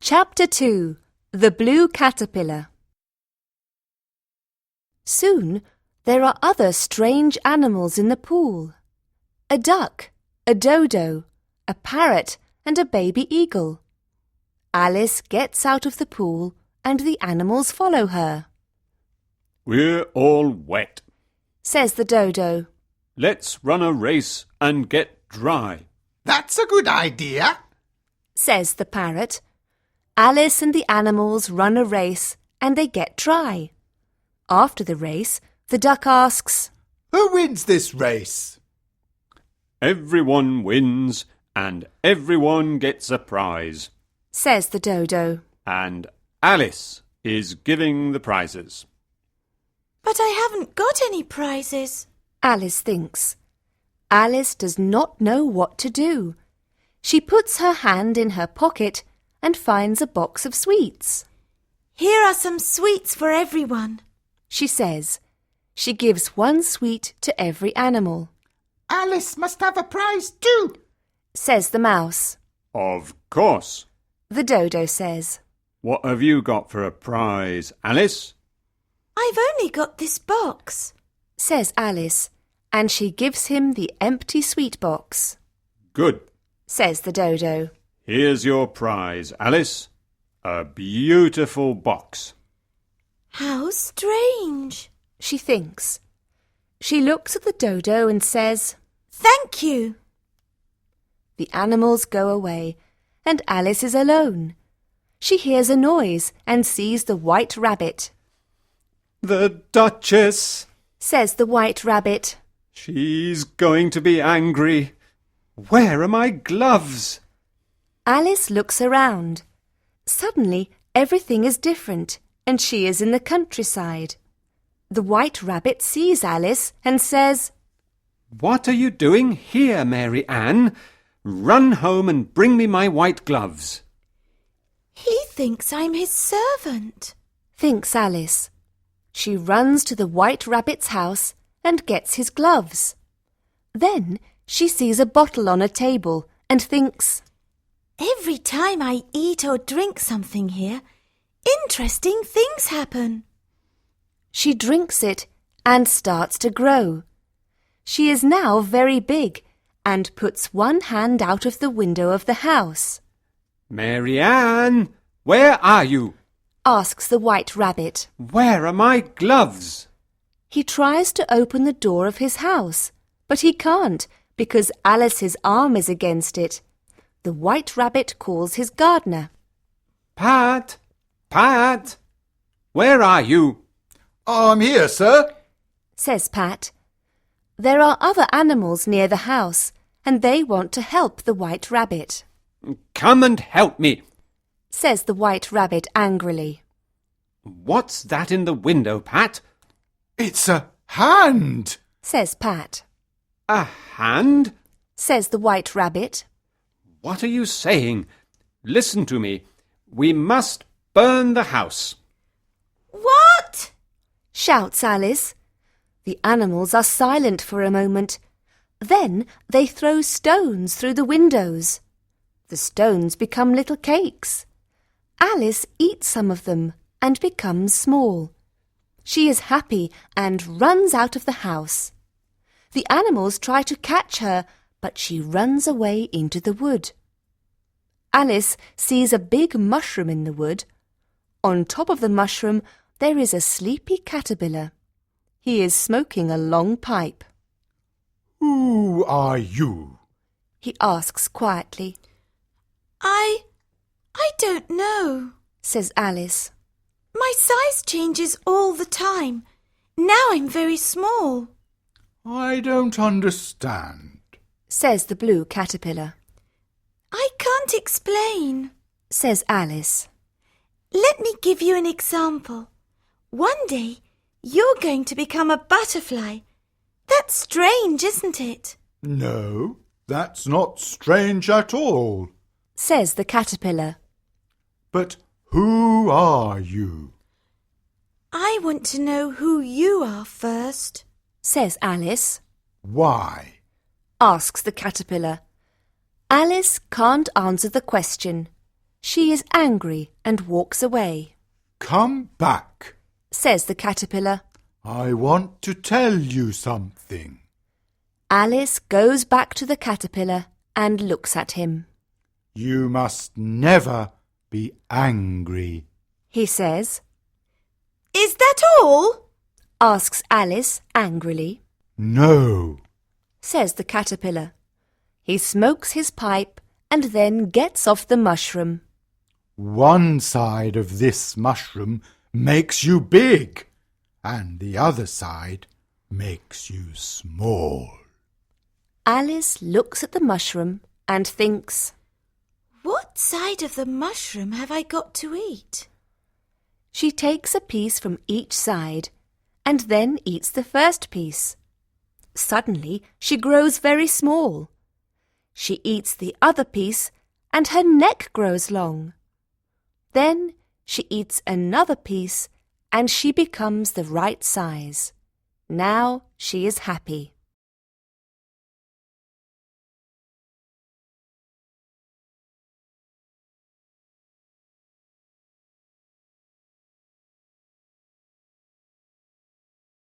Chapter 2 The Blue Caterpillar. Soon there are other strange animals in the pool. A duck, a dodo, a parrot and a baby eagle. Alice gets out of the pool and the animals follow her. "We're all wet," says the dodo. "Let's run a race and get dry." "That's a good idea," says the parrot. Alice and the animals run a race and they get dry. After the race, the duck asks, "Who wins this race?" "Everyone wins and everyone gets a prize." says the dodo. And Alice is giving the prizes. But I haven't got any prizes, Alice thinks. Alice does not know what to do. She puts her hand in her pocket and finds a box of sweets. Here are some sweets for everyone, she says. She gives one sweet to every animal. "Alice must have a prize too," says the mouse. Of course. The dodo says. What have you got for a prize, Alice? I've only got this box, says Alice, and she gives him the empty sweet box. Good, says the dodo. Here's your prize, Alice. A beautiful box. How strange, she thinks. She looks at the dodo and says, "Thank you." The animals go away and Alice is alone. She hears a noise and sees the white rabbit. The Duchess, says the white rabbit. She's going to be angry. Where are my gloves? Alice looks around. Suddenly, everything is different, and she is in the countryside. The white rabbit sees Alice and says, What are you doing here, Mary Ann? Run home and bring me my white gloves. He thinks I'm his servant, thinks Alice. She runs to the white rabbit's house and gets his gloves. Then she sees a bottle on a table and thinks, Every time I eat or drink something here, interesting things happen. She drinks it and starts to grow. She is now very big and puts one hand out of the window of the house. Mary Ann, where are you? Asks the white rabbit. Where are my gloves? He tries to open the door of his house, but he can't because Alice's arm is against it. The white rabbit calls his gardener. Pat, Pat, where are you? "I'm here, sir," says Pat. There are other animals near the house, and they want to help the white rabbit. Come and help me, says the white rabbit angrily. What's that in the window, Pat? "It's a hand," says Pat. A hand? Says the white rabbit. What are you saying? Listen to me. We must burn the house. What? Shouts Alice. The animals are silent for a moment. Then they throw stones through the windows. The stones become little cakes. Alice eats some of them and becomes small. She is happy and runs out of the house. The animals try to catch her, but she runs away into the wood. Alice sees a big mushroom in the wood. On top of the mushroom there is a sleepy caterpillar. He is smoking a long pipe. "Who are you?" He asks quietly. I don't know, Says Alice. My size changes all the time. Now I'm very small. "I don't understand," Says the blue caterpillar. I can't explain. Says Alice. Let me give you an example. One day, you're going to become a butterfly. That's strange, isn't it? "No, that's not strange at all. Says the caterpillar. But who are you?" I want to know who you are first. Says Alice. "Why?" Asks the caterpillar. Alice can't answer the question. She is angry and walks away. Come back. Says the caterpillar. I want to tell you something. Alice goes back to the caterpillar and looks at him. You must never be angry. He says. Is that all? Asks Alice angrily. No. Says the caterpillar. He smokes his pipe and then gets off the mushroom. One side of this mushroom makes you big, and the other side makes you small. Alice looks at the mushroom and thinks, What side of the mushroom have I got to eat? She takes a piece from each side and then eats the first piece. Suddenly she grows very small. She eats the other piece and her neck grows long. Then she eats another piece and she becomes the right size. Now she is happy.